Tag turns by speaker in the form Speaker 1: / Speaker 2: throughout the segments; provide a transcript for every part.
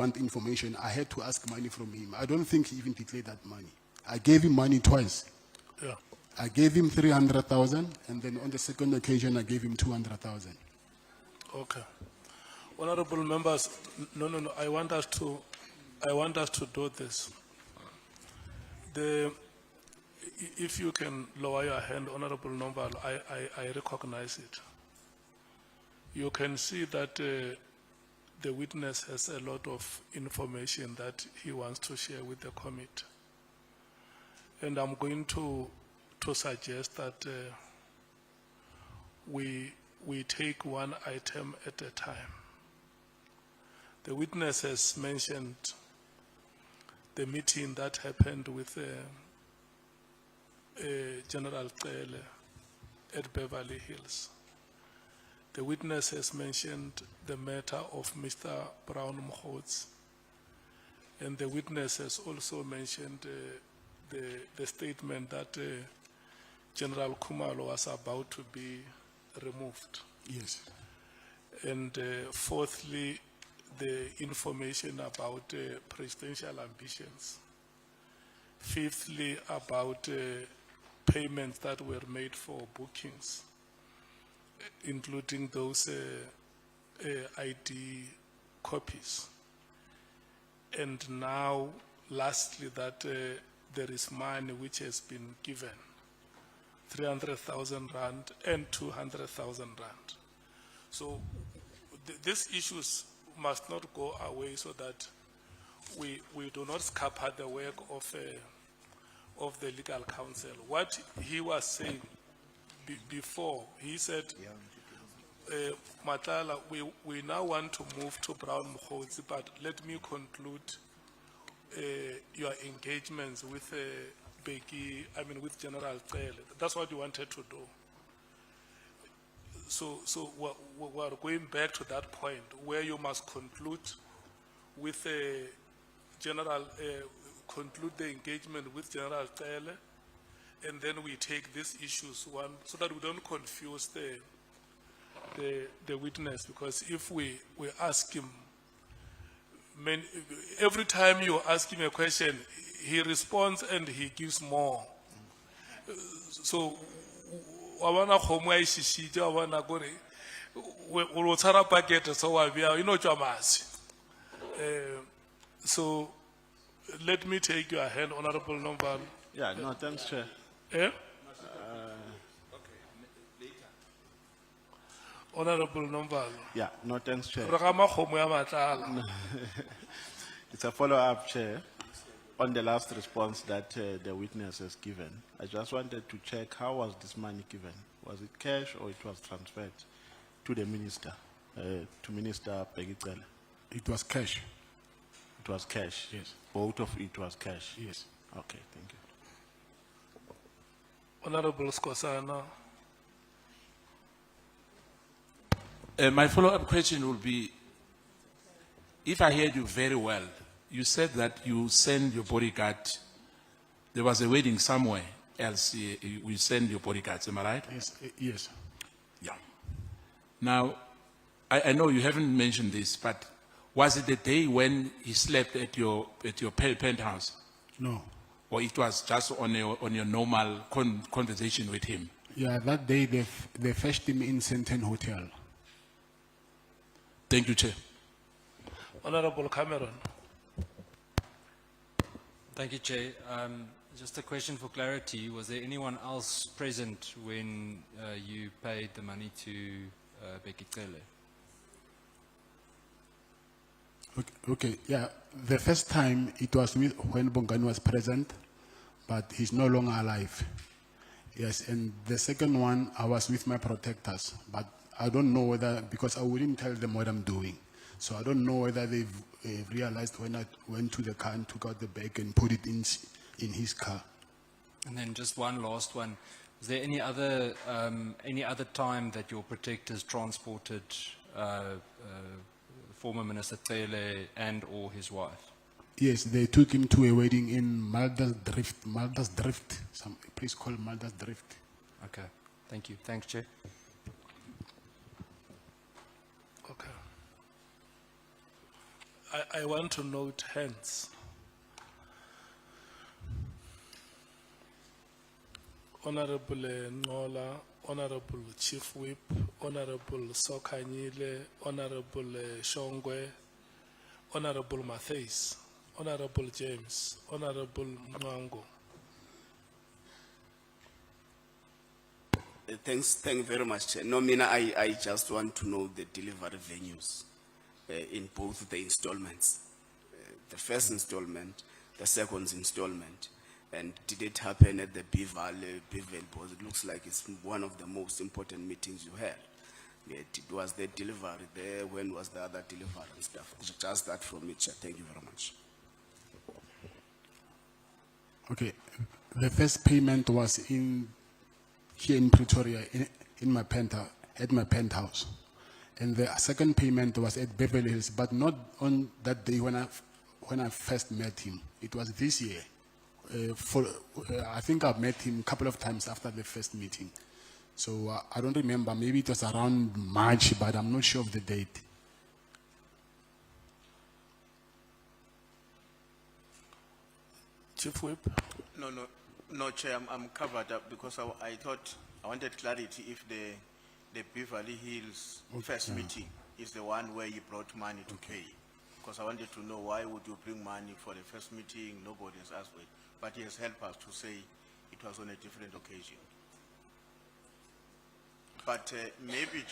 Speaker 1: want information, I had to ask money from him. I don't think he even declared that money. I gave him money twice.
Speaker 2: Yeah.
Speaker 1: I gave him 300,000, and then on the second occasion, I gave him 200,000.
Speaker 2: Okay. Honorable members, no. I want us to do this. If you can lower your hand, Honorable Nombal, I recognize it. You can see that the witness has a lot of information that he wants to share with the committee. And I'm going to suggest that we take one item at a time. The witness has mentioned the meeting that happened with General Cele at Beverly Hills. The witness has mentioned the matter of Mr. Brown Mkonazi, and the witness has also mentioned the statement that General Khumalo was about to be removed.
Speaker 1: Yes.
Speaker 2: And fourthly, the information about presidential ambitions. Fifthly, about payments that were made for bookings, including those ID copies. And now, lastly, that there is money which has been given, 300,000 rand and 200,000 rand. So these issues must not go away so that we do not scupper the work of the legal counsel. What he was saying before, he said, Matlala, we now want to move to Brown Mkonazi, but let me conclude your engagements with with General Cele. That's what you wanted to do. So we're going back to that point where you must conclude with conclude the engagement with General Cele, and then we take these issues one, so that we don't confuse the witness, because if we ask him, every time you ask him a question, he responds and he gives more. So wawana khomwa ishishije wawana gore we tsara packet so wa bia you know jamasi. So let me take your hand, Honorable Nombal.
Speaker 3: Yeah, no, thanks, Chair.
Speaker 2: Eh? Honorable Nombal.
Speaker 3: Yeah, no, thanks, Chair.
Speaker 2: Ragama khomo ya Matlala.
Speaker 3: It's a follow-up, Chair, on the last response that the witness has given. I just wanted to check, how was this money given? Was it cash or it was transferred to the minister, to Minister Pegicele?
Speaker 1: It was cash.
Speaker 3: It was cash?
Speaker 1: Yes.
Speaker 3: Both of it was cash?
Speaker 1: Yes.
Speaker 3: Okay, thank you.
Speaker 2: Honorable Skosana.
Speaker 4: My follow-up question will be, if I heard you very well, you said that you send your bodyguard, there was a wedding somewhere else, you send your bodyguards, am I right?
Speaker 1: Yes. Yes.
Speaker 4: Yeah. Now, I know you haven't mentioned this, but was it the day when he slept at your penthouse?
Speaker 1: No.
Speaker 4: Or it was just on your normal conversation with him?
Speaker 1: Yeah, that day they fetched him in Senten Hotel.
Speaker 4: Thank you, Chair.
Speaker 2: Honorable Cameron.
Speaker 5: Thank you, Chair. Just a question for clarity. Was there anyone else present when you paid the money to Becky Cele?
Speaker 1: Okay, yeah. The first time it was when Bongani was present, but he's no longer alive. Yes, and the second one, I was with my protectors, but I don't know whether, because I wouldn't tell them what I'm doing. So I don't know whether they've realized when I went to the car and took out the bag and put it in his car.
Speaker 5: And then just one last one. Is there any other time that your protectors transported former Minister Cele and or his wife?
Speaker 1: Yes, they took him to a wedding in Malda's Drift, some place called Malda's Drift.
Speaker 5: Okay, thank you. Thanks, Chair.
Speaker 2: Okay. I want to note hence. Honorable Ngola, Honorable Chief Whip, Honorable Sokanyile, Honorable Shongwe, Honorable Matthews, Honorable James, Honorable Mwango.
Speaker 6: Thank you very much, Chair. No, Mina, I just want to know the delivery venues in both the installments. The first installment, the second installment, and did it happen at the Bevel? Because it looks like it's one of the most important meetings you had. Was the delivery there? When was the other delivery and stuff? Just that from me, Chair. Thank you very much.
Speaker 1: Okay, the first payment was here in Pretoria, in my at my penthouse. And the second payment was at Beverly Hills, but not on that day when I first met him. It was this year. I think I've met him a couple of times after the first meeting. So I don't remember, maybe it was around March, but I'm not sure of the date.
Speaker 2: Chief Whip.
Speaker 3: No, Chair, I'm covered up because I thought, I wanted clarity if the Beverly Hills first meeting is the one where you brought money to pay. Because I wanted to know why would you bring money for the first meeting, nobody has asked for it. But he has helped us to say it was on a different occasion. But maybe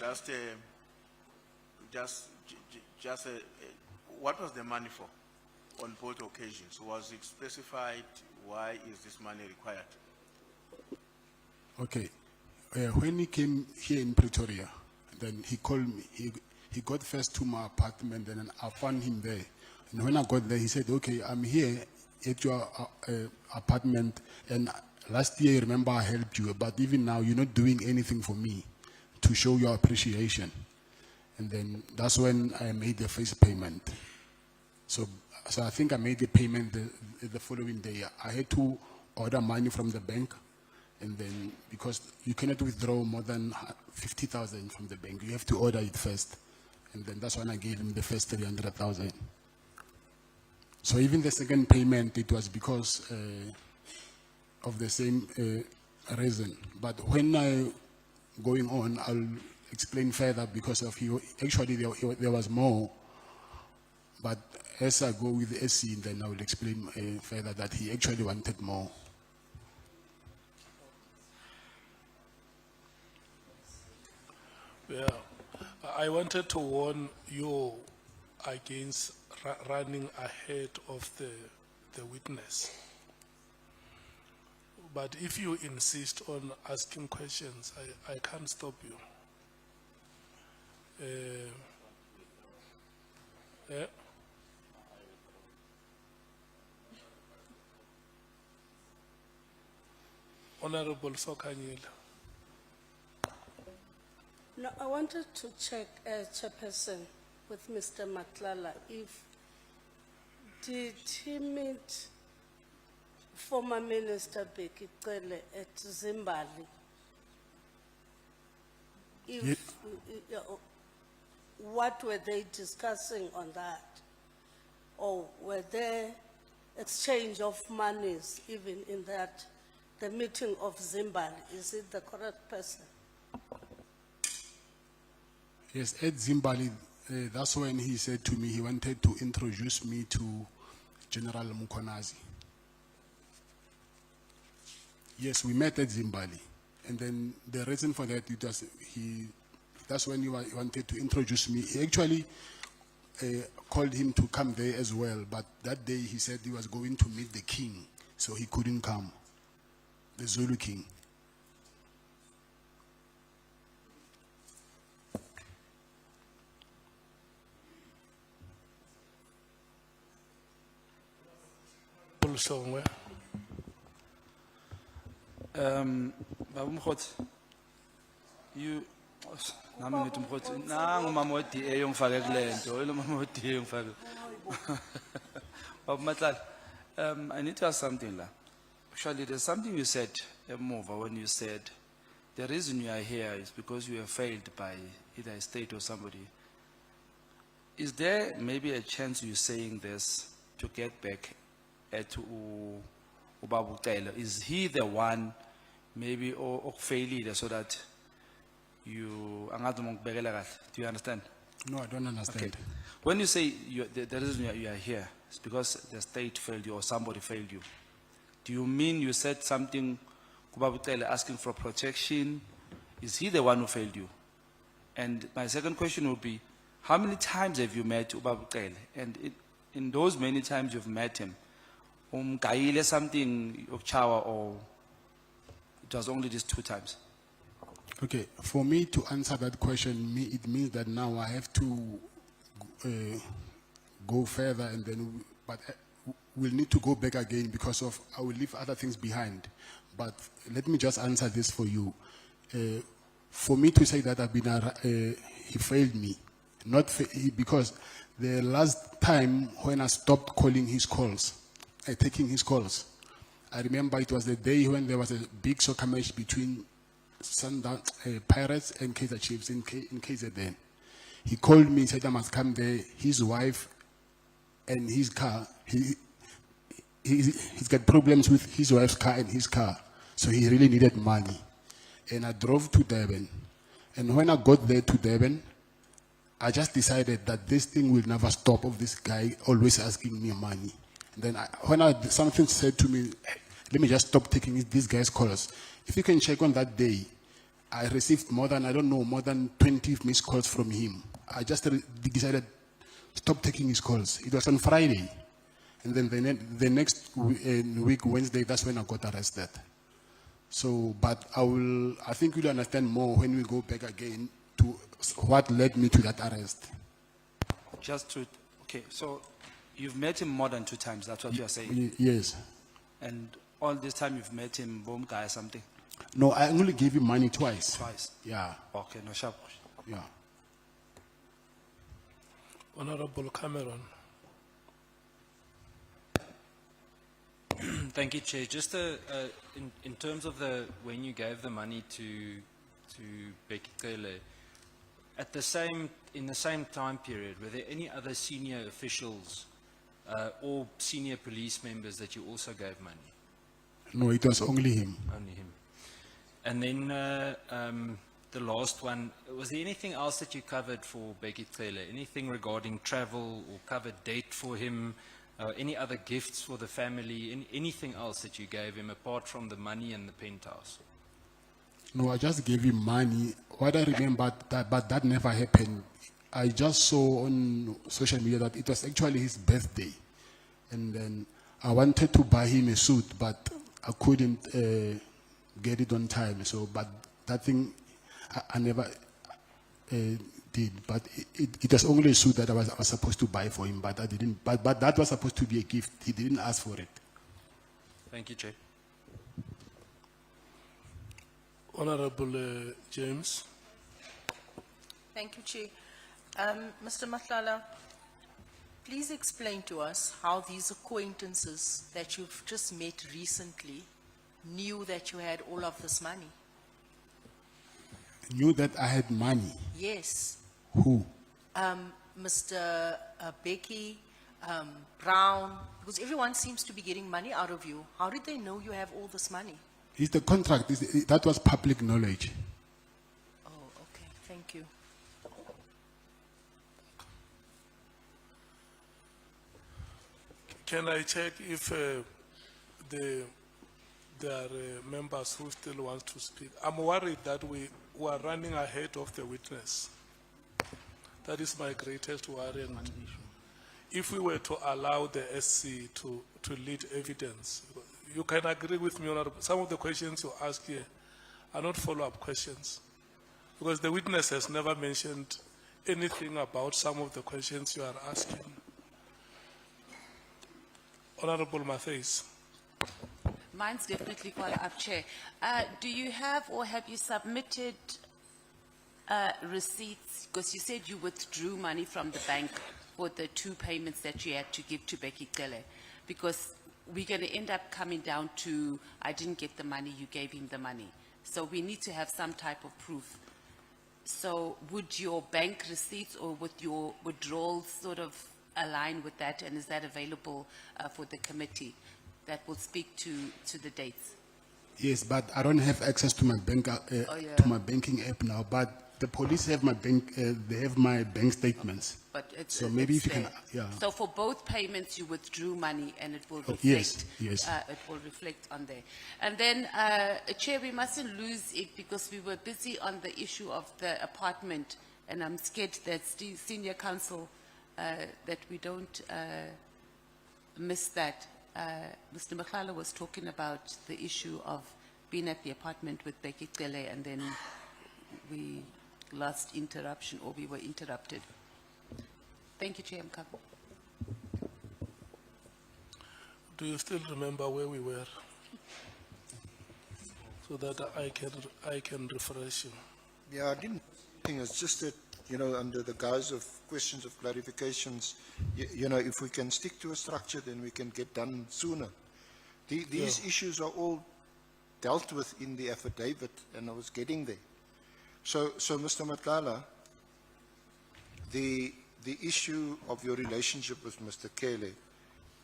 Speaker 3: what was the money for on both occasions? Was it specified? Why is this money required?
Speaker 1: Okay, when he came here in Pretoria, then he called me. He got first to my apartment, and then I found him there. And when I got there, he said, "Okay, I'm here at your apartment, and last year, remember, I helped you, but even now, you're not doing anything for me to show your appreciation." And then that's when I made the first payment. So I think I made the payment the following day. I had to order money from the bank, and then because you cannot withdraw more than 50,000 from the bank, you have to order it first. And then that's when I gave him the first 300,000. So even the second payment, it was because of the same reason. But when going on, I'll explain further because of actually there was more. But as I go with the SC, then I will explain further that he actually wanted more.
Speaker 2: Yeah, I wanted to warn you against running ahead of the witness. But if you insist on asking questions, I can't stop you. Yeah. Honorable Sokanyile.
Speaker 7: No, I wanted to check, Chairperson, with Mr. Matlala, did he meet former Minister Bekicele at Zimbabwe? What were they discussing on that? Or were there exchange of monies even in that, the meeting of Zimbabwe? Is it the correct person?
Speaker 1: Yes, at Zimbabwe, that's when he said to me he wanted to introduce me to General Mkonazi. Yes, we met at Zimbabwe. And then the reason for that, that's when he wanted to introduce me. He actually called him to come there as well, but that day he said he was going to meet the king, so he couldn't come, the Zulu king.
Speaker 2: Somewhere.
Speaker 8: Babu Mkhotsi, you, nami ngithi Mkhotsi, nangu mama we DA ongifake kule nto, yilo mama we DA ongifake. Babu Matlala, I need to ask something la. Actually, there's something you said, Mova, when you said the reason you are here is because you were failed by either a state or somebody. Is there maybe a chance you saying this to get back at Ubabutela? Is he the one maybe or failure so that you do you understand?
Speaker 1: No, I don't understand.
Speaker 8: When you say the reason you are here is because the state failed you or somebody failed you, do you mean you said something Kubabutele asking for protection? Is he the one who failed you? And my second question would be, how many times have you met Ubabutele? And in those many times you've met him, Gaile something Okchawa or it was only these 2 times?
Speaker 1: Okay, for me to answer that question, it means that now I have to go further and then, but we'll need to go back again because of, I will leave other things behind. But let me just answer this for you. For me to say that I've been, he failed me, because the last time when I stopped calling his calls, taking his calls, I remember it was the day when there was a big soccer match between Pirates and Kaizer Chiefs in KZN. He called me, said I must come there. His wife and his car, he's got problems with his wife's car and his car. So he really needed money. And I drove to Durban. And when I got there to Durban, I just decided that this thing will never stop of this guy always asking me money. And then something said to me, hey, let me just stop taking these guys' calls. If you can check on that day, I received more than 20 missed calls from him. I just decided stop taking his calls. It was on Friday. And then the next week, Wednesday, that's when I got arrested. So, but I think you'll understand more when we go back again to what led me to that arrest.
Speaker 8: Okay, so you've met him more than 2 times, that's what you're saying?
Speaker 1: Yes.
Speaker 8: And all this time you've met him, boom guy or something?
Speaker 1: No, I only gave him money twice.
Speaker 8: Twice?
Speaker 1: Yeah,
Speaker 8: Okay, no sharp.
Speaker 1: yeah.
Speaker 2: Honorable Cameron.
Speaker 5: Thank you, Chair. Just in terms of when you gave the money to Becky Cele, in the same time period, were there any other senior officials or senior police members that you also gave money?
Speaker 1: No, it was only him.
Speaker 5: Only him. And then the last one, was there anything else that you covered for Becky Cele? Anything regarding travel or covered date for him? Any other gifts for the family? Anything else that you gave him apart from the money and the penthouse?
Speaker 1: No, I just gave him money. What I remember, but that never happened. I just saw on social media that it was actually his birthday. And then I wanted to buy him a suit, but I couldn't get it on time. So, but that thing, I never did. But it was only a suit that I was supposed to buy for him, but I didn't. But that was supposed to be a gift. He didn't ask for it.
Speaker 5: Thank you, Chair.
Speaker 2: Honorable James.
Speaker 9: Thank you, Chair. Mr. Matlala, please explain to us how these acquaintances that you've just met recently knew that you had all of this money.
Speaker 1: Knew that I had money.
Speaker 9: Yes.
Speaker 1: Who?
Speaker 9: Mr. Becky, Brown, because everyone seems to be getting money out of you. How did they know you have all this money?
Speaker 1: It's the contract. That was public knowledge.
Speaker 9: Oh, okay. Thank you.
Speaker 2: Can I check if there are members who still want to speak? I'm worried that we are running ahead of the witness. That is my greatest worry. And if we were to allow the SC to lead evidence, you can agree with me on some of the questions you ask here are not follow-up questions, because the witness has never mentioned anything about some of the questions you are asking. Honorable Matthews.
Speaker 10: Mine's definitely follow-up, Chair. Do you have or have you submitted receipts? Because you said you withdrew money from the bank for the 2 payments that you had to give to Becky Cele, because we're going to end up coming down to, I didn't get the money, you gave him the money. So we need to have some type of proof So would your bank receipts or with your withdrawals sort of align with that? And is that available for the committee that will speak to the dates?
Speaker 1: Yes, but I don't have access to my bank
Speaker 10: yeah.
Speaker 1: to my banking app now. But the police have my bank. They have my bank statements.
Speaker 10: But it's,
Speaker 1: So maybe
Speaker 10: it's
Speaker 1: if you can,
Speaker 10: there.
Speaker 1: yeah.
Speaker 10: So for both payments, you withdrew money and it will
Speaker 1: Oh,
Speaker 10: reflect.
Speaker 1: yes, yes.
Speaker 10: It will reflect on there. And then, Chair, we mustn't lose it because we were busy on the issue of the apartment, and I'm scared that senior counsel, that we don't miss that. Mr. Matlala was talking about the issue of being at the apartment with Becky Cele, and then we lost interruption, or we were interrupted. Thank you, Chair Mkapa.
Speaker 2: Do you still remember where we were? So that I can refresh you.
Speaker 11: Yeah, I didn't think it's just that, you know, under the guise of questions of clarifications, you know, if we can stick to a structure, then we can get done sooner. These issues are all dealt with in the affidavit, and I was getting there. So Mr. Matlala, the issue of your relationship with Mr. Kele,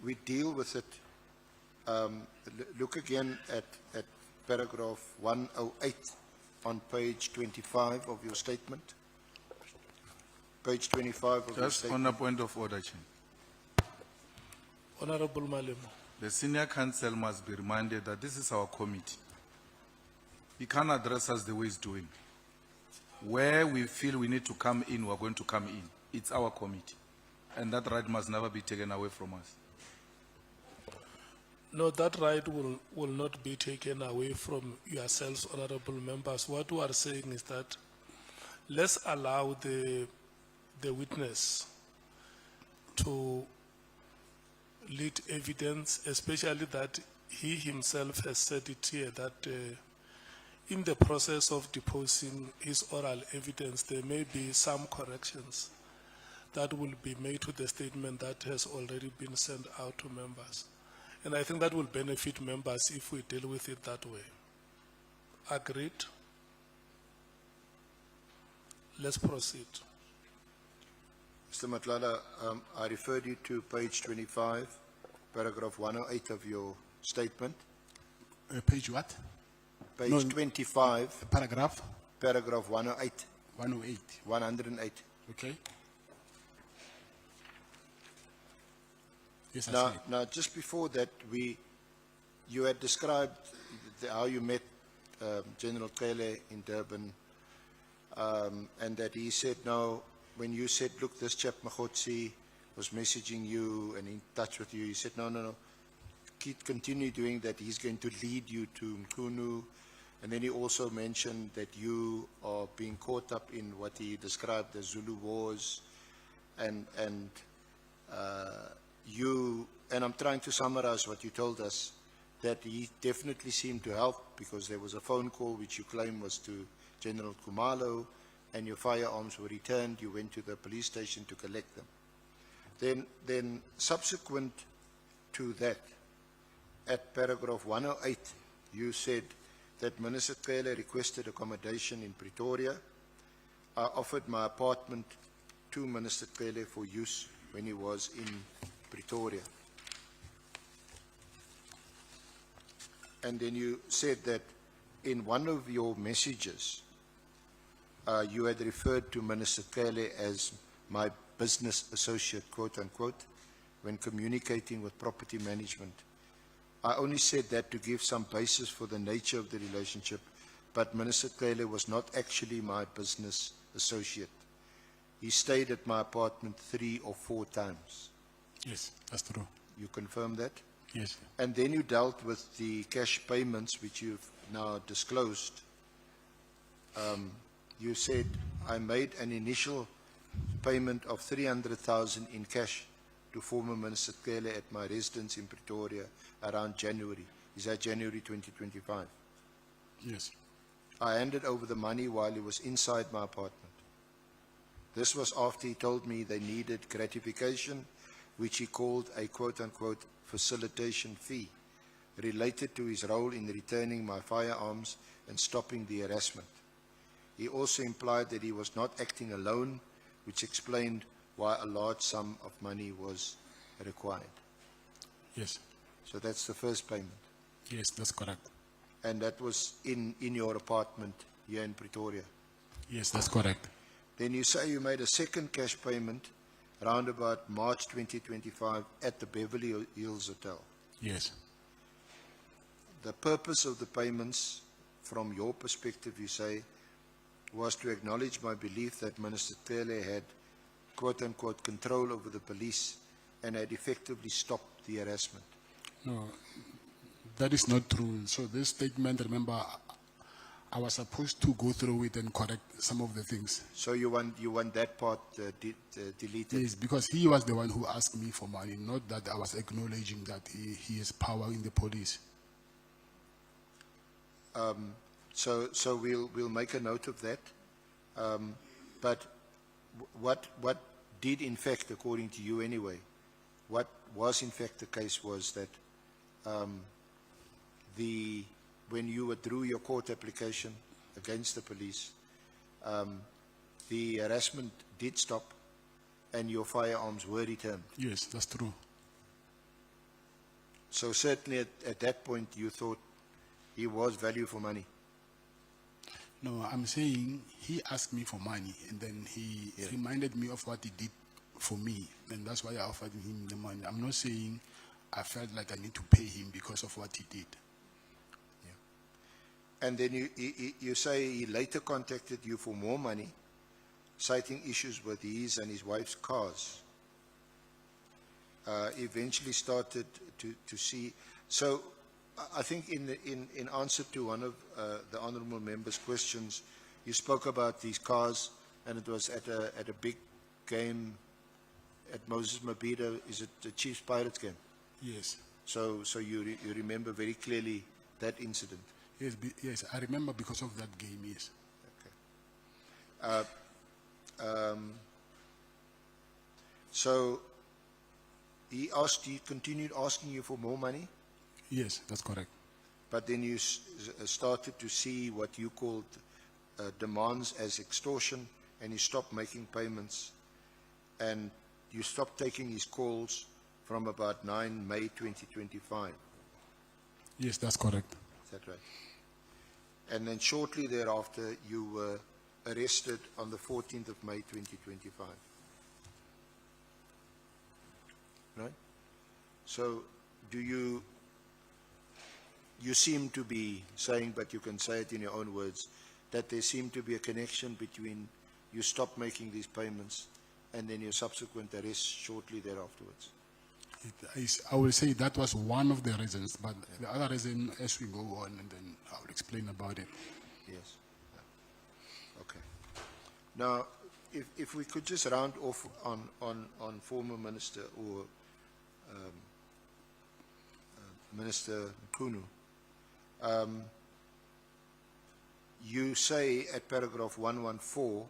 Speaker 11: we deal with it. Look again at paragraph 108 on page 25 of your statement. Page 25 of your
Speaker 12: Just
Speaker 11: statement.
Speaker 12: on a point of order, Chair.
Speaker 2: Honorable Malemo.
Speaker 12: The senior counsel must be reminded that this is our committee. He can't address us the way he's doing. Where we feel we need to come in, we're going to come in. It's our committee. And that right must never be taken away from us.
Speaker 2: No, that right will not be taken away from yourselves, honorable members. What we are saying is that let's allow the witness to lead evidence, especially that he himself has said it here, that in the process of deposing his oral evidence, there may be some corrections that will be made to the statement that has already been sent out to members. And I think that will benefit members if we deal with it that way. Agreed? Let's proceed.
Speaker 11: Mr. Matlala, I referred you to page 25, paragraph 108 of your statement.
Speaker 1: Page what?
Speaker 11: Page
Speaker 1: No,
Speaker 11: 25,
Speaker 1: Paragraph
Speaker 11: paragraph 108.
Speaker 1: 108.
Speaker 11: 108.
Speaker 1: Okay. Yes, I see it.
Speaker 11: Now, just before that, you had described how you met General Cele in Durban, and that he said, no, when you said, look, this chap Mkhotsi was messaging you and in touch with you, he said, no, continue doing that. He's going to lead you to Mkhunu. And then he also mentioned that you are being caught up in what he described as Zulu wars, and I'm trying to summarize what you told us, that he definitely seemed to help because there was a phone call which you claim was to General Kumalo, and your firearms were returned. You went to the police station to collect them. Then subsequent to that, at paragraph 108, you said that Minister Cele requested accommodation in Pretoria. I offered my apartment to Minister Cele for use when he was in Pretoria. And then you said that in one of your messages, you had referred to Minister Cele as my business associate, quote unquote, when communicating with property management. I only said that to give some basis for the nature of the relationship, but Minister Cele was not actually my business associate. He stayed at my apartment 3 or 4 times.
Speaker 1: Yes, that's true.
Speaker 11: You confirm that?
Speaker 1: Yes.
Speaker 11: And then you dealt with the cash payments, which you've now disclosed. You said, I made an initial payment of 300,000 in cash to former Minister Cele at my residence in Pretoria around January. Is that January 2025?
Speaker 1: Yes.
Speaker 11: I handed over the money while he was inside my apartment. This was after he told me they needed gratification, which he called a quote-unquote facilitation fee, related to his role in returning my firearms and stopping the harassment. He also implied that he was not acting alone, which explained why a large sum of money was required.
Speaker 1: Yes,
Speaker 11: So that's the first payment.
Speaker 1: yes, that's correct.
Speaker 11: And that was in your apartment here in Pretoria.
Speaker 1: Yes, that's correct.
Speaker 11: Then you say you made a second cash payment around about March 2025 at the Beverly Hills Hotel.
Speaker 1: Yes,
Speaker 11: The purpose of the payments, from your perspective, you say, was to acknowledge my belief that Minister Tlele had, quote-unquote, control over the police and had effectively stopped the harassment.
Speaker 1: no, that is not true. So this statement, remember, I was supposed to go through it and correct some of the things.
Speaker 11: So you want that part deleted?
Speaker 1: Yes, because he was the one who asked me for money, not that I was acknowledging that he has power in the police.
Speaker 11: So we'll make a note of that. But what did in fact, according to you anyway, what was in fact the case was that when you withdrew your court application against the police, the harassment did stop and your firearms were returned.
Speaker 1: Yes, that's true.
Speaker 11: So certainly at that point you thought he was value for money.
Speaker 1: No, I'm saying he asked me for money and then he reminded me of what he did for me, and that's why I offered him the money. I'm not saying I felt like I need to pay him because of what he did.
Speaker 11: And then you say he later contacted you for more money, citing issues with his and his wife's cars. Eventually started to see. So I think in answer to one of the honourable member's questions, you spoke about these cars, and it was at a big game at Moses Mabhida. Is it the Chiefs Pirates game?
Speaker 1: Yes.
Speaker 11: So you remember very clearly that incident.
Speaker 1: Yes, yes, I remember because of that game, yes.
Speaker 11: So he continued asking you for more money,
Speaker 1: Yes, that's correct.
Speaker 11: but then you started to see what you called demands as extortion, and you stopped making payments, and you stopped taking his calls from about 9 May 2025.
Speaker 1: Yes, that's correct.
Speaker 11: Is that right? And then shortly thereafter, you were arrested on the 14th of May 2025. Right? So do you seem to be saying, but you can say it in your own words, that there seemed to be a connection between you stopped making these payments and then your subsequent arrest shortly thereafterwards.
Speaker 1: I will say that was one of the reasons, but the other reason, as we go on, and then I will explain about it.
Speaker 11: Yes. Yeah. Okay. Now, if we could just round off on former Minister or Minister Mkhunu. You say at paragraph 114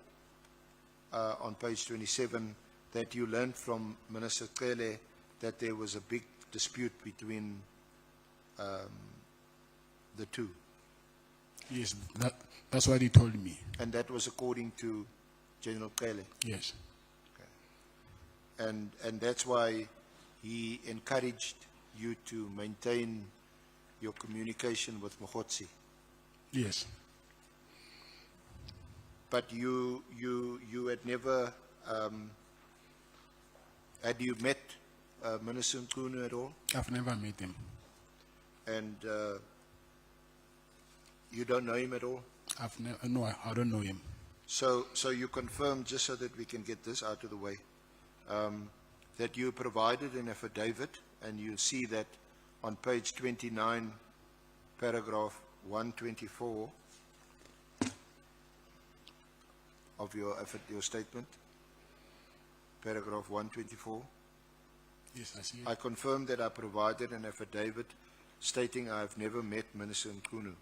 Speaker 11: on page 27 that you learned from Minister Tlele that there was a big dispute between the two.
Speaker 1: Yes, that's what he told me.
Speaker 11: And that was according to General Tlele.
Speaker 1: Yes.
Speaker 11: Okay. And that's why he encouraged you to maintain your communication with Mkhotsi.
Speaker 1: Yes.
Speaker 11: But you had never, had you met Minister Mkhunu at all?
Speaker 1: I've never met him.
Speaker 11: And you don't know him at all?
Speaker 1: No, I don't know him.
Speaker 11: So you confirm, just so that we can get this out of the way, that you provided an affidavit, and you see that on page 29, paragraph 124 of your statement, paragraph 124.
Speaker 1: Yes, I see it.
Speaker 11: I confirm that I provided an affidavit stating I have never met Minister Mkhunu.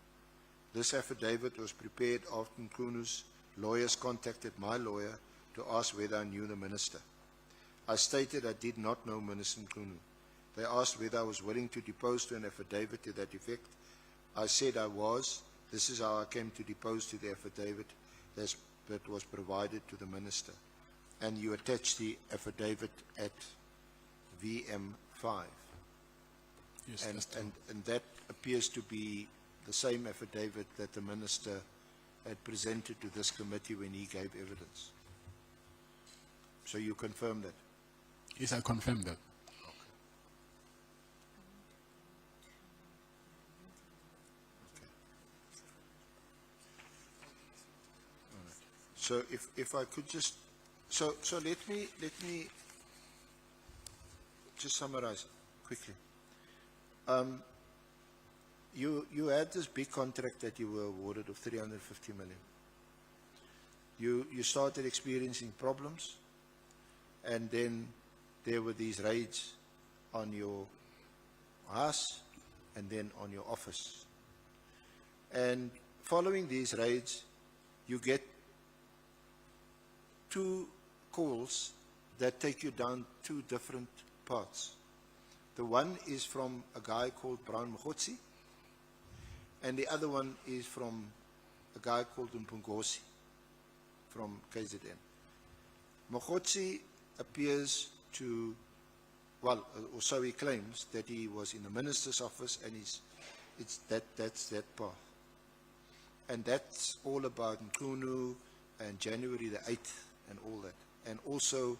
Speaker 11: This affidavit was prepared after Mkhunu's lawyers contacted my lawyer to ask whether I knew the minister. I stated I did not know Minister Mkhunu. They asked whether I was willing to depose to an affidavit to that effect. I said I was. This is how I came to depose to the affidavit. that was provided to the minister, and you attach the affidavit at VM5.
Speaker 1: Yes,
Speaker 11: And,
Speaker 1: that's true.
Speaker 11: and that appears to be the same affidavit that the minister had presented to this committee when he gave evidence. So you confirm that?
Speaker 1: Yes, I confirm that.
Speaker 11: So if I could just, so let me just summarize quickly. You had this big contract that you were awarded of 350 million. You started experiencing problems, and then there were these raids on your house and then on your office. And following these raids, you get 2 calls that take you down 2 different paths. The one is from a guy called Brown Mkonazi, and the other one is from a guy called Mpungosi from KZN. Mkonazi appears to, well, or so he claims, that he was in the minister's office, and that's that path. And that's all about Nkunu and January the 8th and all that. And also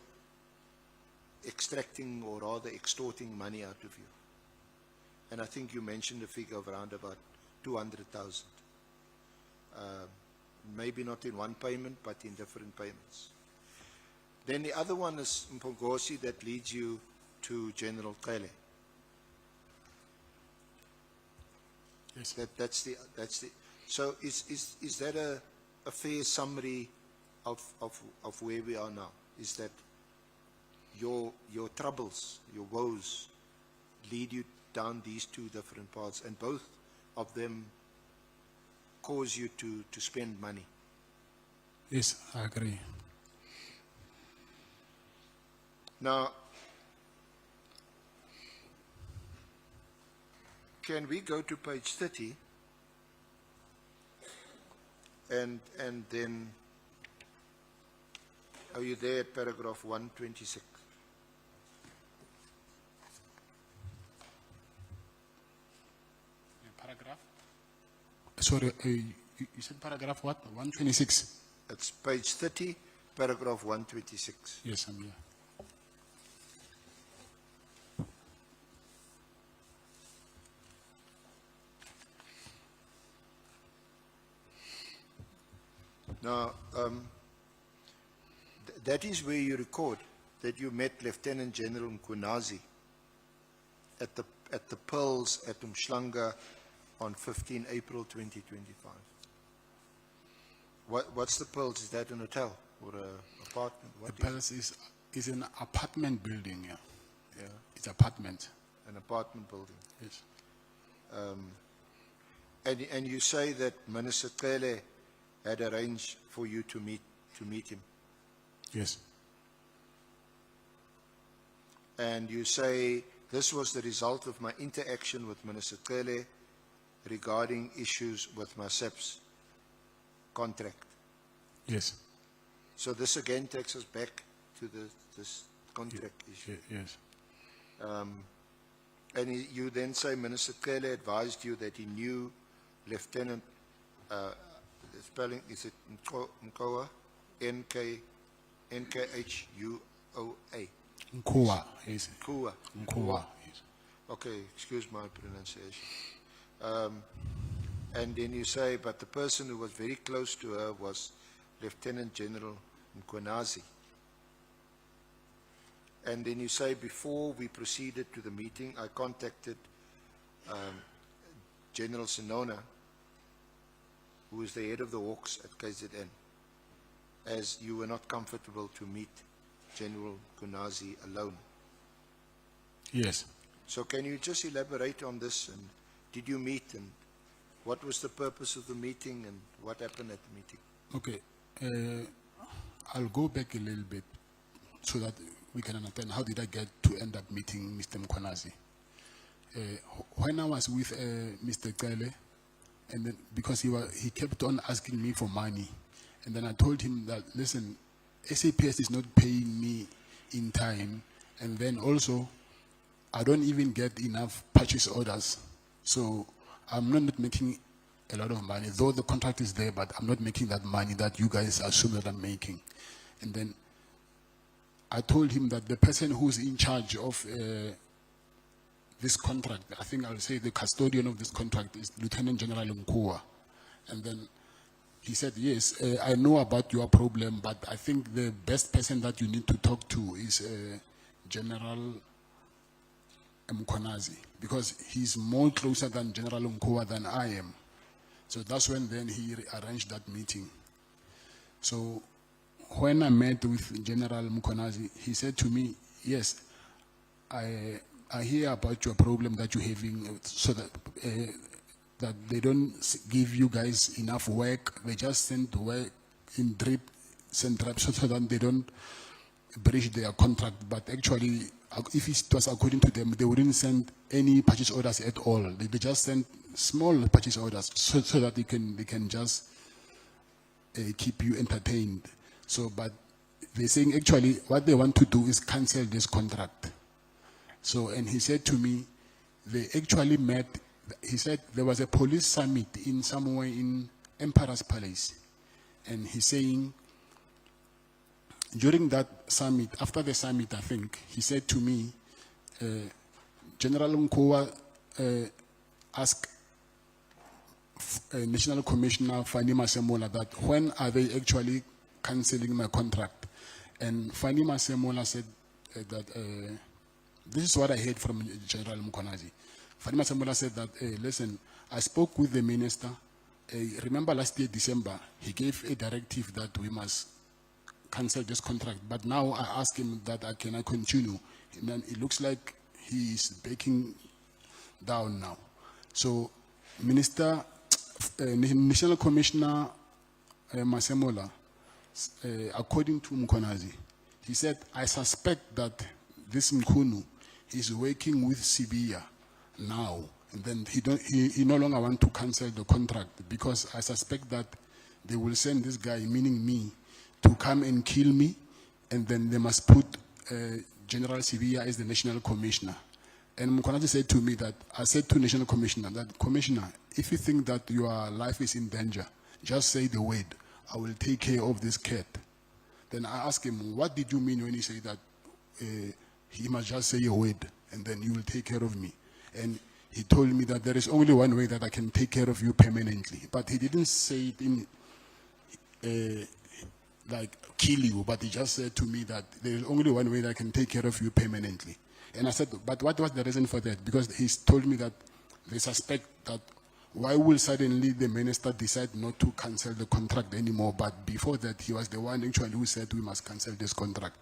Speaker 11: extracting, or rather extorting, money out of you. And I think you mentioned a figure of around about 200,000. Maybe not in one payment, but in different payments. Then the other one is Mpongosi, that leads you to General Mkonazi.
Speaker 1: Yes.
Speaker 11: That's the. So is that a fair summary of where we are now? Is that your troubles, your woes, lead you down these 2 different paths, and both of them cause you to spend money?
Speaker 1: Yes, I agree.
Speaker 11: Now, can we go to page 30 and then, are you there at paragraph 126?
Speaker 1: Paragraph? Sorry, you said paragraph what? 126?
Speaker 11: It's page 30, paragraph 126.
Speaker 1: Yes, I'm here.
Speaker 11: Now, that is where you record that you met Lieutenant General Mkonazi at the Pearls at Umhlanga on 15 April 2025. What's the Pearls? Is that an hotel or an apartment? What
Speaker 1: The palace is an apartment building, yeah.
Speaker 11: Yeah,
Speaker 1: It's apartment.
Speaker 11: an apartment building.
Speaker 1: Yes.
Speaker 11: And you say that Minister Cele had arranged for you to meet him.
Speaker 1: Yes.
Speaker 11: And you say this was the result of my interaction with Minister Cele regarding issues with my SEPS contract.
Speaker 1: Yes.
Speaker 11: So this again takes us back to this contract issue.
Speaker 1: Yes.
Speaker 11: And you then say Minister Cele advised you that he knew Lieutenant, the spelling, is it Nkoa? N-K-H-U-O-A.
Speaker 1: Nkua, yes.
Speaker 11: Nkua.
Speaker 1: Nkua, yes.
Speaker 11: Okay, excuse my pronunciation. And then you say, but the person who was very close to her was Lieutenant General Mkonazi. And then you say, before we proceeded to the meeting, I contacted General Sinona, who is the head of the Hawks at KZN, as you were not comfortable to meet General Mkonazi alone.
Speaker 1: Yes.
Speaker 11: So can you just elaborate on this, and did you meet, and what was the purpose of the meeting, and what happened at the meeting?
Speaker 1: Okay. I'll go back a little bit so that we can understand how did I get to end up meeting Mr. Mkonazi. When I was with Mr. Cele, and then because he kept on asking me for money, And then I told him that, listen, SAPS is not paying me in time. And then also, I don't even get enough purchase orders. So I'm not making a lot of money, though the contract is there, but I'm not making that money that you guys assume that I'm making. And then I told him that the person who's in charge of this contract, I think I'll say the custodian of this contract is Lieutenant General Mkonazi. And then he said, yes, I know about your problem, but I think the best person that you need to talk to is General Mkonazi, because he's more closer than General Mkonazi than I am. So that's when then he arranged that meeting. So when I met with General Mkonazi, he said to me, yes, I hear about your problem that you're having, so that that they don't give you guys enough work. They just send work in drips and drabs so that they don't breach their contract. But actually, if it was according to them, they wouldn't send any purchase orders at all. They just send small purchase orders so that they can just keep you entertained. So, but they're saying actually what they want to do is cancel this contract. So, and he said to me, they actually met. He said there was a police summit in somewhere in Emperor's Palace, and he's saying during that summit, after the summit, I think he said to me, General Mkonazi asked National Commissioner Fani Masemola that when are they actually cancelling my contract, and Fani Masemola said that this is what I heard from General Mkonazi. Fani Masemola said that, listen, I spoke with the minister. Remember last year, December, he gave a directive that we must cancel this contract. But now I asked him that can I continue? And then it looks like he is backing down now. So National Commissioner Masemola, according to Mkonazi, he said, I suspect that this Mkunu is working with Sibia now, and then he no longer want to cancel the contract because I suspect that they will send this guy, meaning me, to come and kill me, and then they must put General Sibia as the National Commissioner. And Mkonazi said to me that, I said to National Commissioner that, Commissioner, if you think that your life is in danger, just say the word. I will take care of this cat. Then I asked him, what did you mean when you say that he must just say a word and then you will take care of me? And he told me that there is only one way that I can take care of you permanently. But he didn't say it in like kill you, but he just said to me that there is only one way that I can take care of you permanently. And I said, but what was the reason for that? Because he told me that they suspect that why will suddenly the minister decide not to cancel the contract anymore? But before that, he was the one actually who said we must cancel this contract.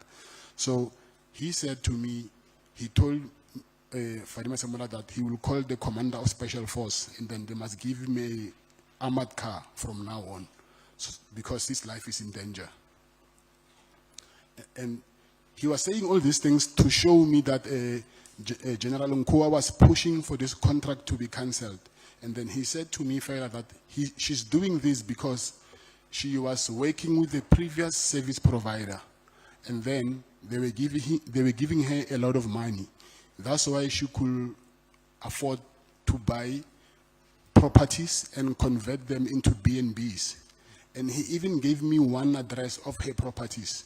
Speaker 1: So he said to me, he told Fadima Samola that he will call the commander of special force and then they must give him a armored car from now on, because his life is in danger. And he was saying all these things to show me that General Mkonazi was pushing for this contract to be cancelled. And then he said to me, Faira, that she's doing this because she was working with the previous service provider, and then they were giving her a lot of money. That's why she could afford to buy properties and convert them into B&Bs. And he even gave me one address of her properties,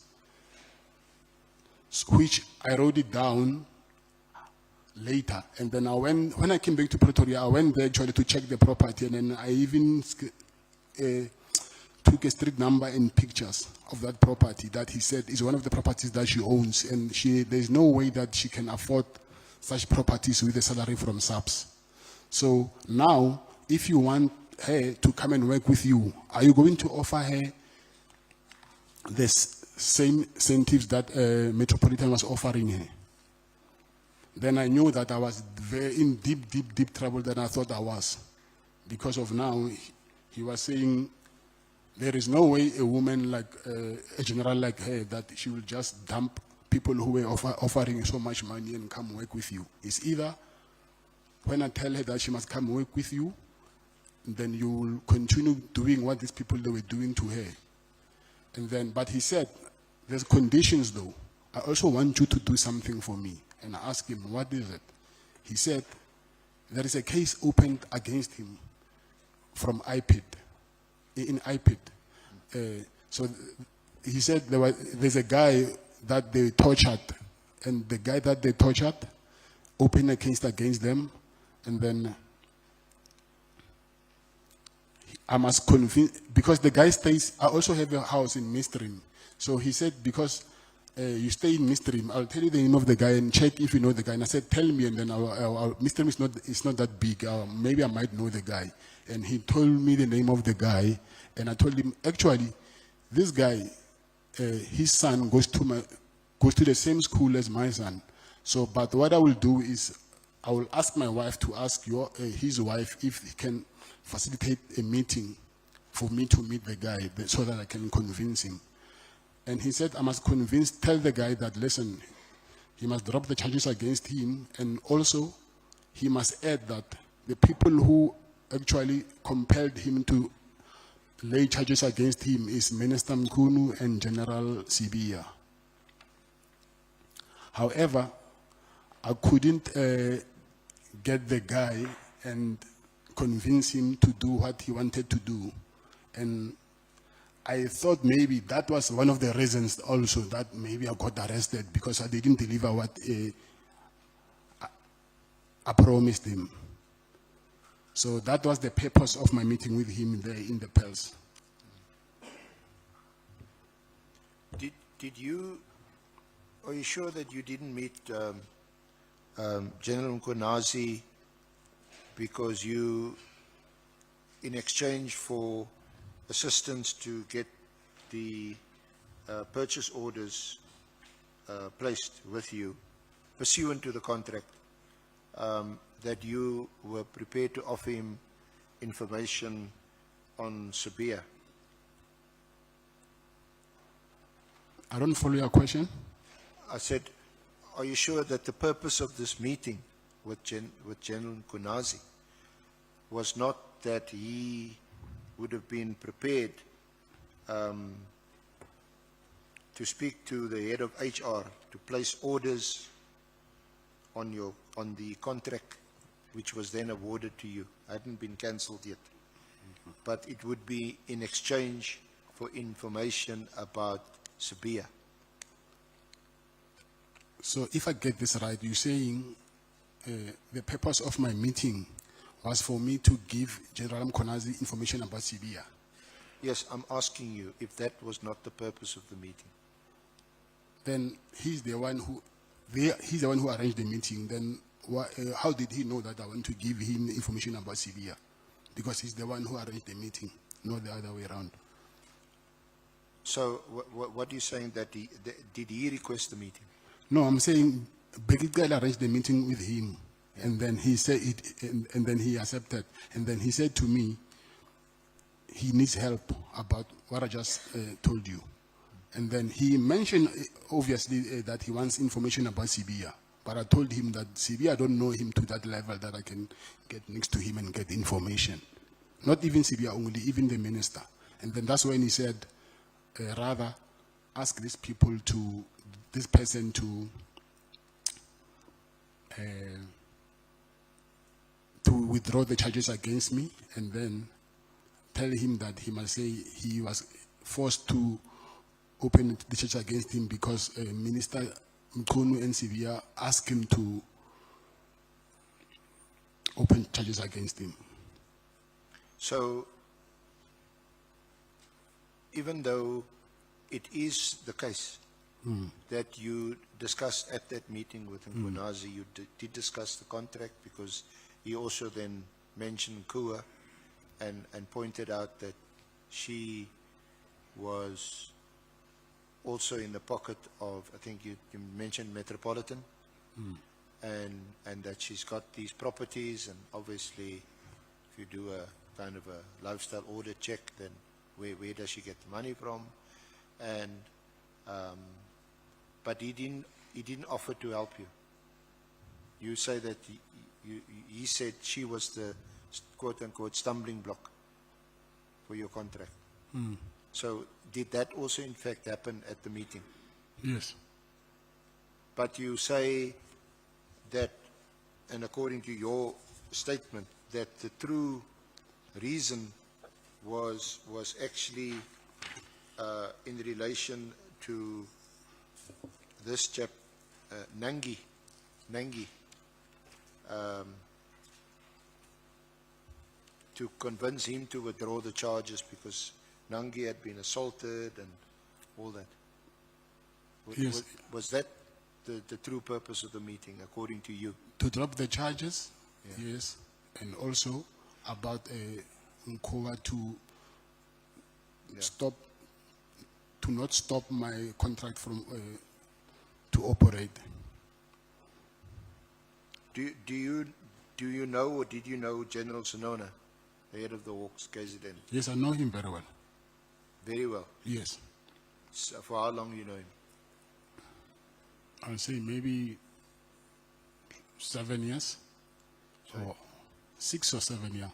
Speaker 1: which I wrote it down later. And then when I came back to Pretoria, I went there actually to check the property, and then I even took a street number and pictures of that property that he said is one of the properties that she owns, and there's no way that she can afford such properties with a salary from SAPS. So now, if you want her to come and work with you, are you going to offer her the same incentives that Metropolitan was offering her? Then I knew that I was in deep trouble than I thought I was. Because of now, he was saying, there is no way a woman like a general like her that she will just dump people who were offering so much money and come work with you. It's either when I tell her that she must come work with you, then you will continue doing what these people they were doing to her. And then, but he said, there's conditions though. I also want you to do something for me. And I asked him, what is it? He said, there is a case opened against him from IPID, in IPID. So he said there's a guy that they tortured, and the guy that they tortured opened a case against them, and then I must convince, because the guy stays, I also have a house in Midstream. So he said, because you stay in Midstream, I'll tell you the name of the guy and check if you know the guy. And I said, tell me, and then our Midstream is not that big. Maybe I might know the guy. And he told me the name of the guy, and I told him, actually, this guy, his son goes to the same school as my son. So, but what I will do is, I will ask my wife to ask his wife if he can facilitate a meeting for me to meet the guy, so that I can convince him. And he said, I must tell the guy that, listen, he must drop the charges against him, and also he must add that the people who actually compelled him to lay charges against him is Minister Mkunu and General Sibia. However, I couldn't get the guy and convince him to do what he wanted to do. And I thought maybe that was one of the reasons also that maybe I got arrested, because I didn't deliver what I promised him. So that was the purpose of my meeting with him there in the Pels.
Speaker 11: Are you sure that you didn't meet General Mkonazi because you, in exchange for assistance to get the purchase orders placed with you, pursuant to the contract, that you were prepared to offer him information on Sabia?
Speaker 1: I don't follow your question.
Speaker 11: I said, are you sure that the purpose of this meeting with General Mkonazi was not that he would have been prepared to speak to the head of HR to place orders on the contract which was then awarded to you? It hadn't been cancelled yet. But it would be in exchange for information about Sabia.
Speaker 1: So if I get this right, you're saying the purpose of my meeting was for me to give General Mkonazi information about Sibia.
Speaker 11: Yes, I'm asking you if that was not the purpose of the meeting.
Speaker 1: Then he's the one who arranged the meeting. Then how did he know that I want to give him information about Sibia? Because he's the one who arranged the meeting, not the other way around.
Speaker 11: So what are you saying, that did he request the meeting?
Speaker 1: No, I'm saying Begitgal arranged the meeting with him, and then he said it, and then he accepted, and then he said to me, he needs help about what I just told you, and then he mentioned obviously that he wants information about Sibia, but I told him that Sibia, I don't know him to that level that I can get next to him and get information. Not even Sibia only, even the minister. And then that's when he said, rather ask these people to, this person to withdraw the charges against me, and then tell him that he must say he was forced to open the charge against him because Minister Mkunu and Sibia asked him to open charges against him.
Speaker 11: So, even though it is the case that you discussed at that meeting with Mkonazi, you did discuss the contract, because he also then mentioned Kua and pointed out that she was also in the pocket of, I think you mentioned Metropolitan, and that she's got these properties, and obviously if you do a kind of a lifestyle audit check, then where does she get the money from? And but he didn't offer to help you. You say that he said she was the quote unquote stumbling block for your contract. So did that also in fact happen at the meeting?
Speaker 1: Yes.
Speaker 11: But you say that, and according to your statement, that the true reason was actually in relation to this chap, Nangi, to convince him to withdraw the charges because Nangi had been assaulted and all that.
Speaker 1: Yes.
Speaker 11: Was that the true purpose of the meeting, according to you?
Speaker 1: To drop the charges, yes, and also about Mkowa to not stop my contract from to operate.
Speaker 11: Do you know, or did you know General Sonona, the head of the Hawks KZN?
Speaker 1: Yes, I know him very well.
Speaker 11: Very well.
Speaker 1: Yes,
Speaker 11: So for how long you know him?
Speaker 1: I'll say maybe 7 years, or 6 or 7 years.
Speaker 11: –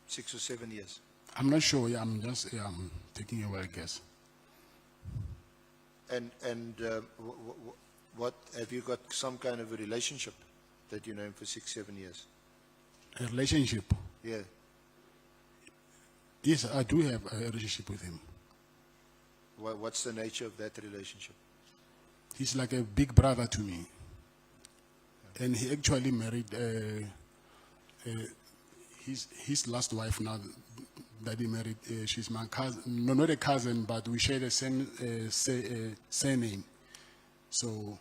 Speaker 11: 6 or 7 years.
Speaker 1: I'm not sure. Yeah, I'm just I'm taking a wild guess.
Speaker 11: And what, have you got some kind of a relationship that you know him for 6, 7 years?
Speaker 1: A relationship?
Speaker 11: Yeah.
Speaker 1: Yes, I do have a relationship with him.
Speaker 11: What's the nature of that relationship?
Speaker 1: He's like a big brother to me. And he actually married his last wife now that he married. She's my cousin. No, not a cousin, but we share the same surname. So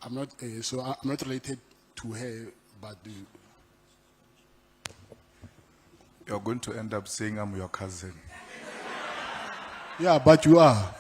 Speaker 1: I'm not related to her, but
Speaker 12: You're going to end up saying I'm your cousin.
Speaker 1: yeah, but you are.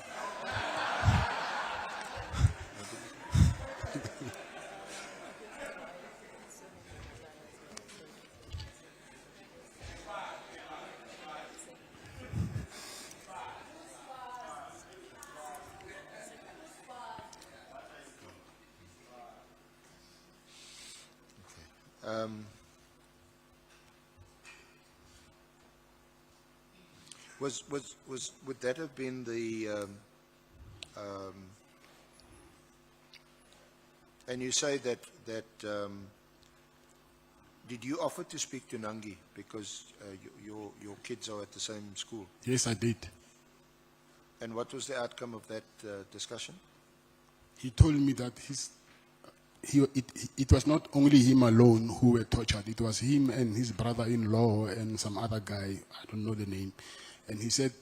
Speaker 11: Would that have been the, and you say that, did you offer to speak to Nangi because your kids are at the same school?
Speaker 1: Yes, I did.
Speaker 11: And what was the outcome of that discussion?
Speaker 1: He told me that it was not only him alone who were tortured. It was him and his brother-in-law and some other guy. I don't know the name. And he said,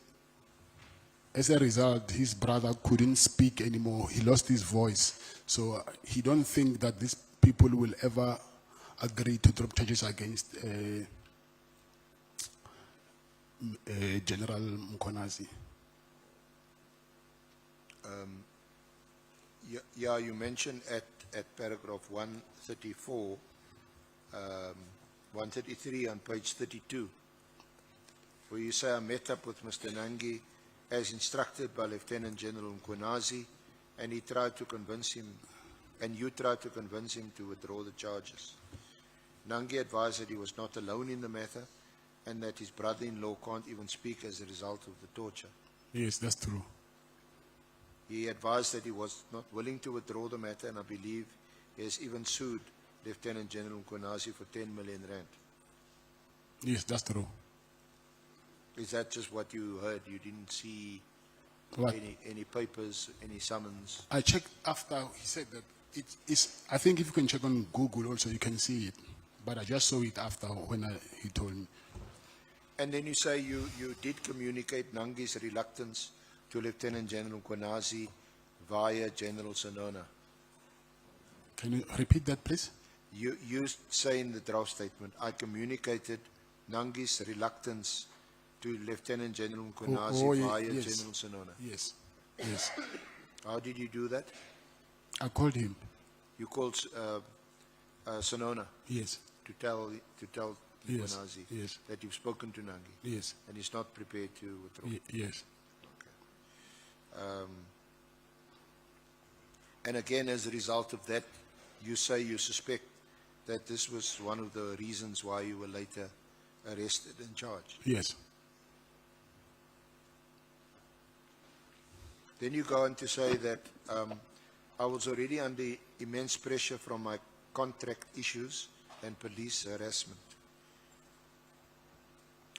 Speaker 1: as a result, his brother couldn't speak anymore. He lost his voice. So he don't think that these people will ever agree to drop charges against General Mkonazi.
Speaker 11: Yeah, you mentioned at paragraph 134, 133 on page 32, where you say, I met up with Mr. Nangi as instructed by Lieutenant General Mkonazi, and he tried to convince him, and you tried to convince him to withdraw the charges. Nangi advised that he was not alone in the matter, and that his brother-in-law can't even speak as a result of the torture.
Speaker 1: Yes, that's true.
Speaker 11: He advised that he was not willing to withdraw the matter, and I believe he has even sued Lieutenant General Mkonazi for 10 million rand.
Speaker 1: Yes, that's true.
Speaker 11: Is that just what you heard? You didn't see
Speaker 1: What?
Speaker 11: any papers, any summons?
Speaker 1: I checked after he said that I think if you can check on Google also, you can see it. But I just saw it after when he told me.
Speaker 11: And then you say you did communicate Nangi's reluctance to Lieutenant General Mkonazi via General Sonona.
Speaker 1: Can you repeat that, please?
Speaker 11: You say in the draft statement, I communicated Nangi's reluctance to Lieutenant General Mkonazi via
Speaker 1: yes.
Speaker 11: General Sonona.
Speaker 1: Yes, yes.
Speaker 11: How did you do that?
Speaker 1: I called him.
Speaker 11: You called Sonona
Speaker 1: Yes,
Speaker 11: to tell
Speaker 1: yes,
Speaker 11: Mkonazi
Speaker 1: yes,
Speaker 11: that you've spoken to Nangi,
Speaker 1: yes,
Speaker 11: and he's not prepared to withdraw.
Speaker 1: yes.
Speaker 11: And again, as a result of that, you say you suspect that this was one of the reasons why you were later arrested and charged.
Speaker 1: Yes.
Speaker 11: Then you go on to say that I was already under immense pressure from my contract issues and police harassment.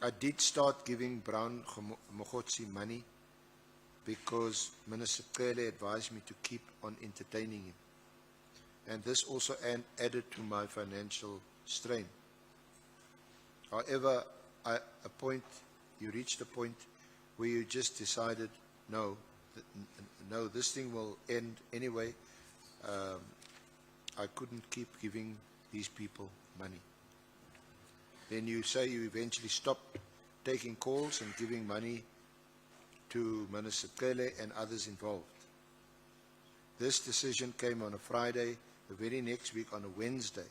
Speaker 11: I did start giving Brown Mkonazi money because Minister Cele advised me to keep on entertaining him. And this also added to my financial strain. However, you reached a point where you just decided, no, this thing will end anyway. I couldn't keep giving these people money. Then you say you eventually stopped taking calls and giving money to Minister Cele and others involved. This decision came on a Friday. The very next week, on a Wednesday,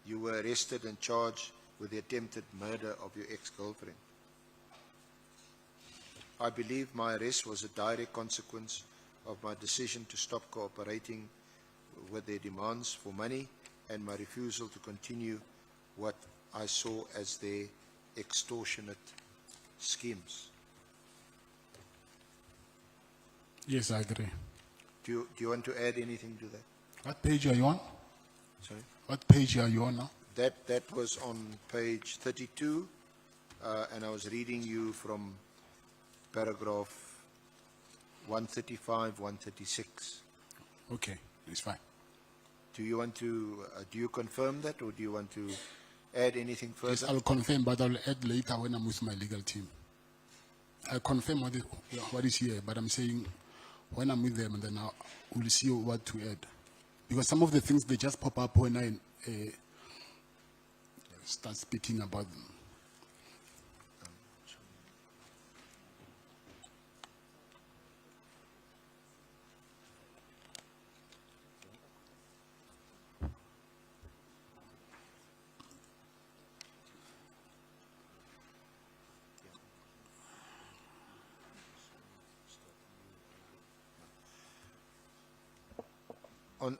Speaker 11: you were arrested and charged with the attempted murder of your ex-girlfriend. I believe my arrest was a direct consequence of my decision to stop cooperating with their demands for money and my refusal to continue what I saw as their extortionate schemes.
Speaker 1: Yes, I agree.
Speaker 11: Do you want to add anything to that?
Speaker 1: What page are you on?
Speaker 11: Sorry?
Speaker 1: What page are you on now?
Speaker 11: That was on page 32, and I was reading you from paragraph 135, 136.
Speaker 1: Okay, it's fine.
Speaker 11: Do you want to, do you confirm that, or do you want to add anything further?
Speaker 1: Yes, I'll confirm, but I'll add later when I'm with my legal team. I confirm what is here, but I'm saying when I'm with them, and then we'll see what to add. Because some of the things, they just pop up when I start speaking about them.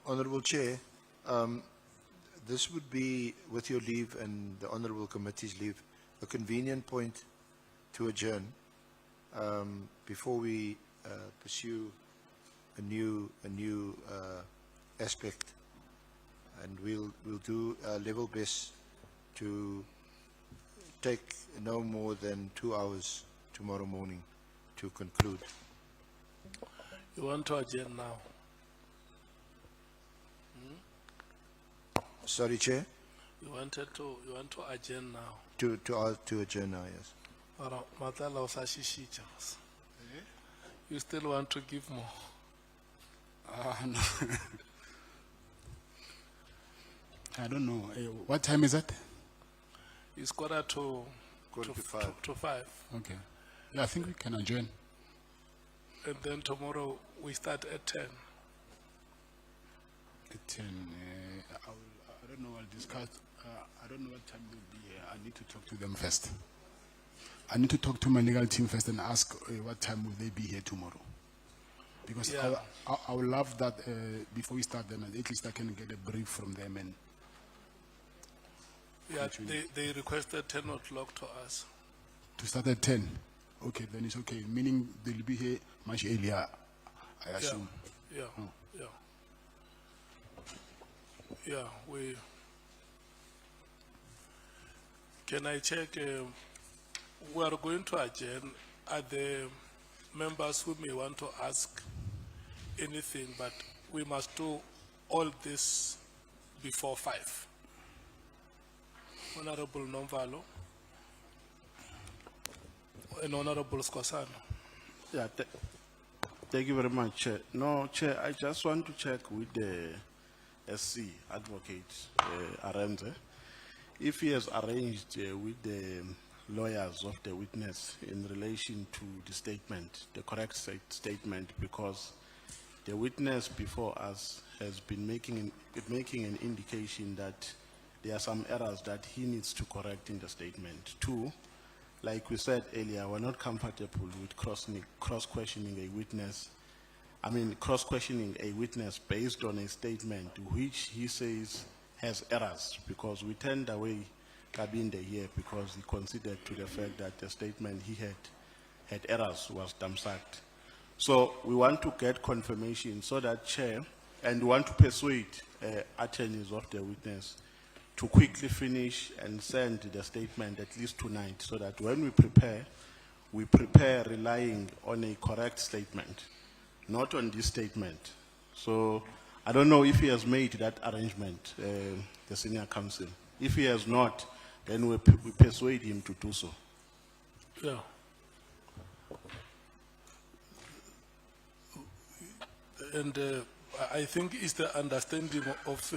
Speaker 11: Honourable Chair, this would be, with your leave and the Honourable Committee's leave, a convenient point to adjourn before we pursue a new aspect, and we'll do our level best to take no more than 2 hours tomorrow morning to conclude.
Speaker 2: You want to adjourn now?
Speaker 11: Sorry, Chair.
Speaker 2: You want to adjourn now?
Speaker 11: To adjourn now, yes.
Speaker 2: Matlala was ashishicha. You still want to give more?
Speaker 1: No. I don't know. What time is it?
Speaker 2: It's quarter to 5.
Speaker 1: Okay. Yeah, I think we can adjourn.
Speaker 2: And then tomorrow we start at 10.
Speaker 1: At 10. I don't know. I'll discuss. I don't know what time they'll be here. I need to talk to them first. I need to talk to my legal team first and ask what time will they be here tomorrow. Because
Speaker 2: Yeah.
Speaker 1: I would love that before we start, then at least I can get a brief from them. And
Speaker 2: Yeah, they requested 10 o'clock to us.
Speaker 1: to start at 10. Okay, then it's okay. Meaning they'll be here much earlier, I assume.
Speaker 2: Yeah,
Speaker 1: Oh.
Speaker 2: yeah. Yeah, can I check, we are going to adjourn. Are the members who may want to ask anything, but we must do all this before 5. Honorable Nomvalo and Honorable Skosano.
Speaker 3: Yeah, thank you very much, Chair. No, Chair, I just want to check with the SC advocate, Arenze, if he has arranged with the lawyers of the witness in relation to the statement, the correct statement, because the witness before us has been making an indication that there are some errors that he needs to correct in the statement. 2, like we said earlier, we're not comfortable with cross-questioning a witness. I mean, cross-questioning a witness based on a statement which he says has errors, because we turned away Kabinde here because he considered to the fact that the statement he had errors was dumpsacked. So we want to get confirmation so that Chair, and we want to persuade attorneys of the witness to quickly finish and send the statement at least tonight, so that when we prepare relying on a correct statement, not on this statement. So I don't know if he has made that arrangement, the senior counsel. If he has not, then we persuade him to do so.
Speaker 2: Yeah. And I think it's the understanding of,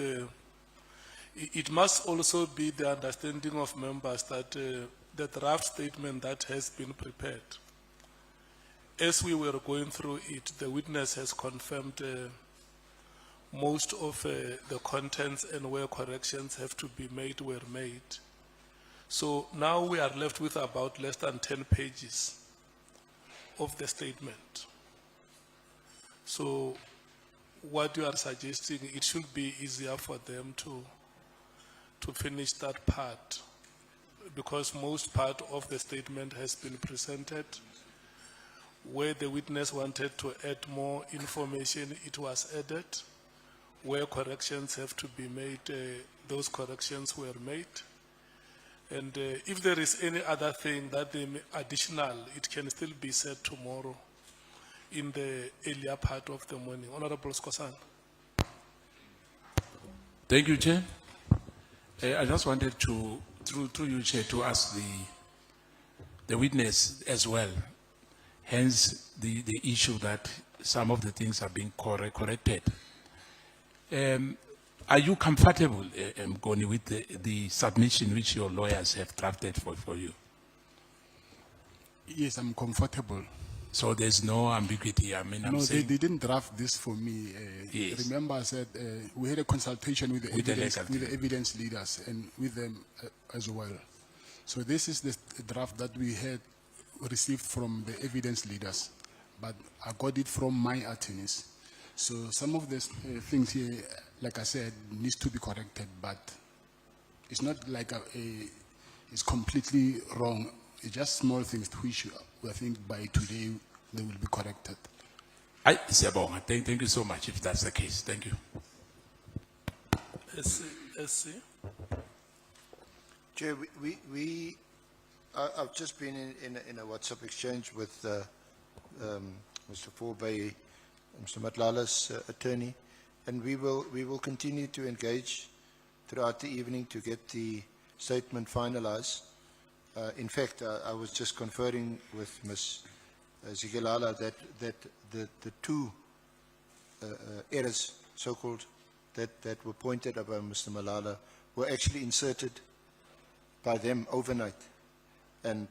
Speaker 2: it must also be the understanding of members that the draft statement that has been prepared, as we were going through it, the witness has confirmed most of the contents and where corrections have to be made were made. So now we are left with about less than 10 pages of the statement. So what you are suggesting, it should be easier for them to finish that part, because most part of the statement has been presented. Where the witness wanted to add more information, it was added. Where corrections have to be made, those corrections were made. And if there is any other thing that they additional, it can still be said tomorrow in the earlier part of the morning. Honorable Skosan.
Speaker 4: Thank you, Chair. I just wanted to, through you, Chair, to ask the witness as well, hence the issue that some of the things are being corrected. Are you comfortable, Mkoni, with the submission which your lawyers have drafted for you?
Speaker 1: Yes, I'm comfortable.
Speaker 4: So there's no ambiguity. I mean, I'm
Speaker 1: No,
Speaker 4: saying
Speaker 1: they didn't draft this for me.
Speaker 4: Yes.
Speaker 1: Remember, I said we had a consultation with the,
Speaker 4: With the
Speaker 1: evidence,
Speaker 4: legal
Speaker 1: with the
Speaker 4: team.
Speaker 1: evidence leaders and with them as well. So this is the draft that we had received from the evidence leaders, but I got it from my attorneys. So some of the things here, like I said, needs to be corrected, but it's not like it's completely wrong. It's just small things which I think by today they will be corrected.
Speaker 4: Siyabonga. Thank you so much if that's the case. Thank you.
Speaker 2: SC.
Speaker 11: Chair, I've just been in a WhatsApp exchange with Mr. Forbey, Mr. Matlala's attorney, and we will continue to engage throughout the evening to get the statement finalized. In fact, I was just conferring with Ms. Zigelala that the two errors, so-called, that were pointed out by Mr. Malala were actually inserted by them overnight. And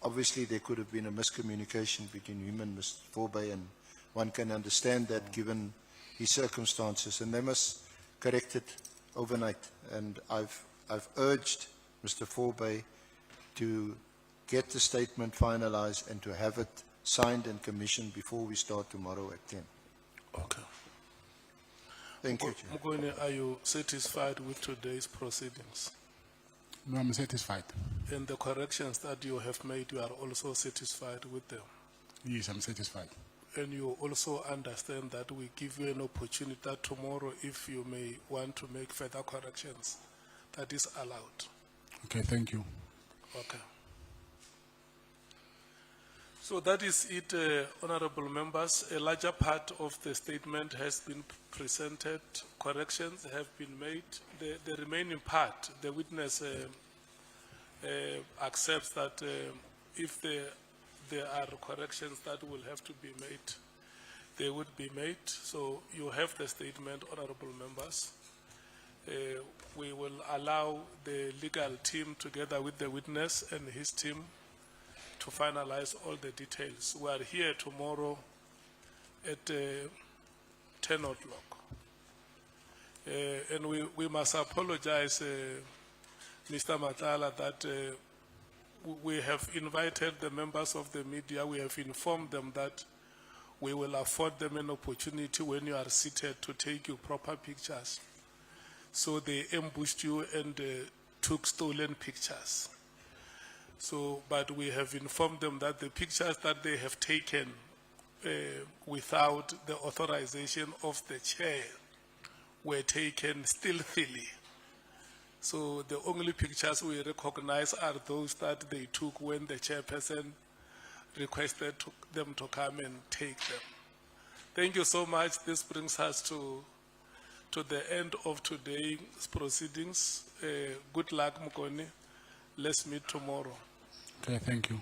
Speaker 11: obviously there could have been a miscommunication between him and Mr. Forbey, and one can understand that given his circumstances, and they must correct it overnight. And I've urged Mr. Forbey to get the statement finalized and to have it signed and commissioned before we start tomorrow at 10.
Speaker 2: Okay.
Speaker 11: Thank you, Chair.
Speaker 2: Mkoni, are you satisfied with today's proceedings?
Speaker 1: No, I'm satisfied.
Speaker 2: And the corrections that you have made, you are also satisfied with them?
Speaker 1: Yes, I'm satisfied.
Speaker 2: And you also understand that we give you an opportunity that tomorrow, if you may want to make further corrections, that is allowed.
Speaker 1: Okay, thank you.
Speaker 2: Okay. So that is it, honorable members. A larger part of the statement has been presented. Corrections have been made. The remaining part, the witness accepts that if there are corrections that will have to be made, they would be made. So you have the statement, honorable members. We will allow the legal team together with the witness and his team to finalize all the details. We are here tomorrow at 10 o'clock. And we must apologize, Mr. Matlala, that we have invited the members of the media. We have informed them that we will afford them an opportunity when you are seated to take you proper pictures. So they ambushed you and took stolen pictures. So, but we have informed them that the pictures that they have taken without the authorization of the chair were taken stealthily. So the only pictures we recognize are those that they took when the chairperson requested them to come and take them. Thank you so much. This brings us to the end of today's proceedings. Good luck, Mkoni. Let's meet tomorrow.
Speaker 1: Okay, thank you.